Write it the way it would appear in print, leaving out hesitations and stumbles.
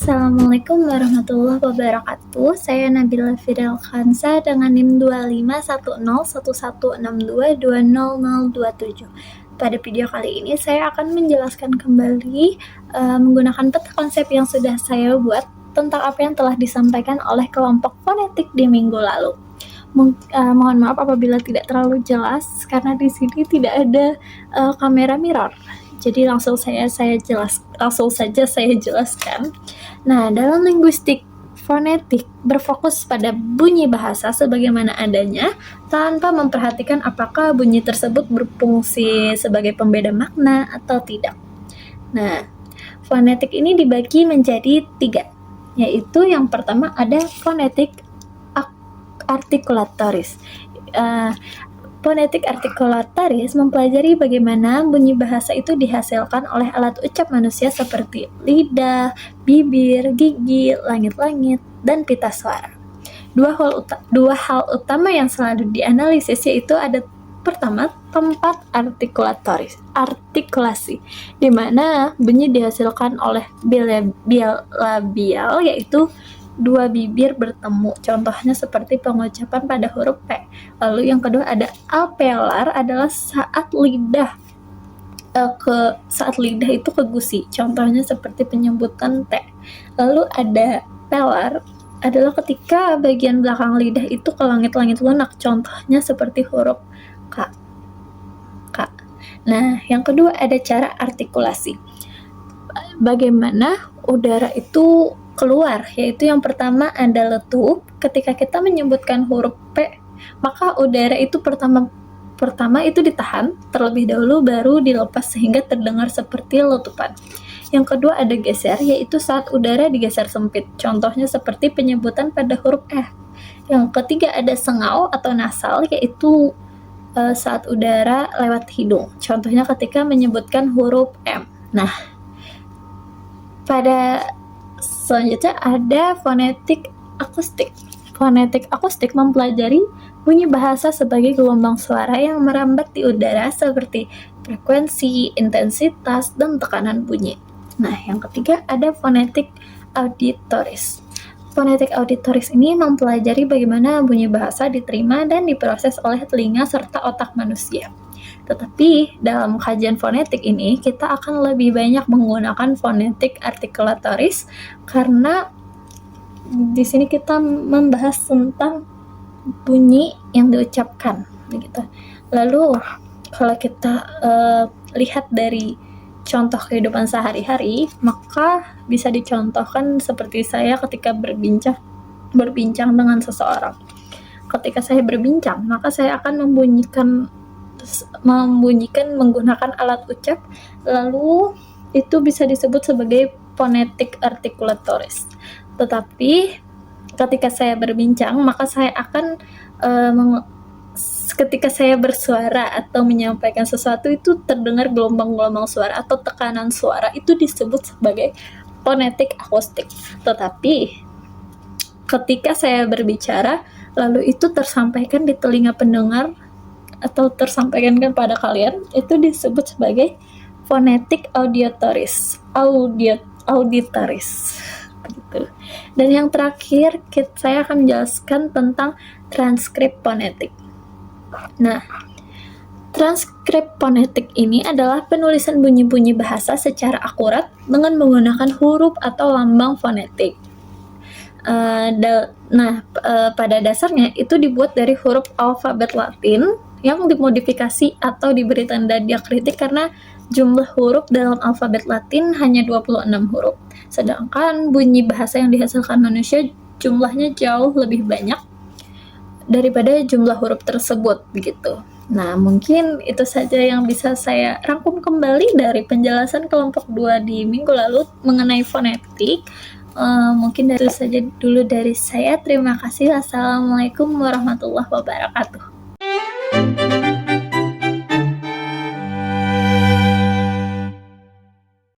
Assalamualaikum warahmatullahi wabarakatuh. Saya Nabila Firel Khansa dengan NIM 25101162200027. Pada video kali ini saya akan menjelaskan kembali menggunakan peta konsep yang sudah saya buat tentang apa yang telah disampaikan oleh kelompok fonetik di minggu lalu. Mohon maaf apabila tidak terlalu jelas karena di sini tidak ada kamera mirror. Jadi langsung saja saya jelaskan. Nah, dalam linguistik fonetik berfokus pada bunyi bahasa sebagaimana adanya tanpa memperhatikan apakah bunyi tersebut berfungsi sebagai pembeda makna atau tidak. Nah, fonetik ini dibagi menjadi 3, yaitu yang pertama ada fonetik artikulatoris. Fonetik artikulatoris mempelajari bagaimana bunyi bahasa itu dihasilkan oleh alat ucap manusia seperti lidah, bibir, gigi, langit-langit, dan pita suara. Dua hal utama yang selalu dianalisis yaitu ada pertama tempat artikulasi, di mana bunyi dihasilkan oleh bil labial yaitu dua bibir bertemu, contohnya seperti pengucapan pada huruf P. Lalu yang kedua ada alveolar, adalah saat lidah itu ke gusi, contohnya seperti penyebutan T. Lalu ada velar, adalah ketika bagian belakang lidah itu ke langit-langit lunak, contohnya seperti huruf K. Nah, yang kedua ada cara artikulasi. Bagaimana udara itu keluar, yaitu yang pertama ada letup. Ketika kita menyebutkan huruf P, maka udara itu pertama itu ditahan terlebih dahulu baru dilepas sehingga terdengar seperti letupan. Yang kedua ada geser, yaitu saat udara digeser sempit, contohnya seperti penyebutan pada huruf E. Yang ketiga ada sengau atau nasal, yaitu saat udara lewat hidung, contohnya ketika menyebutkan huruf M. Nah, pada selanjutnya ada fonetik akustik. Fonetik akustik mempelajari bunyi bahasa sebagai gelombang suara yang merambat di udara seperti frekuensi, intensitas, dan tekanan bunyi. Nah, yang ketiga ada fonetik auditoris. Fonetik auditoris ini mempelajari bagaimana bunyi bahasa diterima dan diproses oleh telinga serta otak manusia. Tetapi dalam kajian fonetik ini kita akan lebih banyak menggunakan fonetik artikulatoris karena di sini kita membahas tentang bunyi yang diucapkan begitu. Lalu kalau kita lihat dari contoh kehidupan sehari-hari, maka bisa dicontohkan seperti saya ketika berbincang dengan seseorang. Ketika saya berbincang, maka saya akan membunyikan menggunakan alat ucap, lalu itu bisa disebut sebagai fonetik artikulatoris. Tetapi ketika saya berbincang, maka saya akan ketika saya bersuara atau menyampaikan sesuatu itu terdengar gelombang-gelombang suara atau tekanan suara, itu disebut sebagai fonetik akustik. Tetapi ketika saya berbicara lalu itu tersampaikan di telinga pendengar atau tersampaikan kepada kalian, itu disebut sebagai fonetik auditoris begitu. Dan yang terakhir saya akan menjelaskan tentang transkrip fonetik. Nah, transkrip fonetik ini adalah penulisan bunyi-bunyi bahasa secara akurat dengan menggunakan huruf atau lambang fonetik. Pada dasarnya itu dibuat dari huruf alfabet Latin yang dimodifikasi atau diberi tanda diakritik karena jumlah huruf dalam alfabet Latin hanya 26 huruf. Sedangkan bunyi bahasa yang dihasilkan manusia jumlahnya jauh lebih banyak daripada jumlah huruf tersebut begitu. Nah, mungkin itu saja yang bisa saya rangkum kembali dari penjelasan kelompok 2 di minggu lalu mengenai fonetik. Mungkin itu saja dulu dari saya. Terima kasih. Assalamualaikum warahmatullahi wabarakatuh.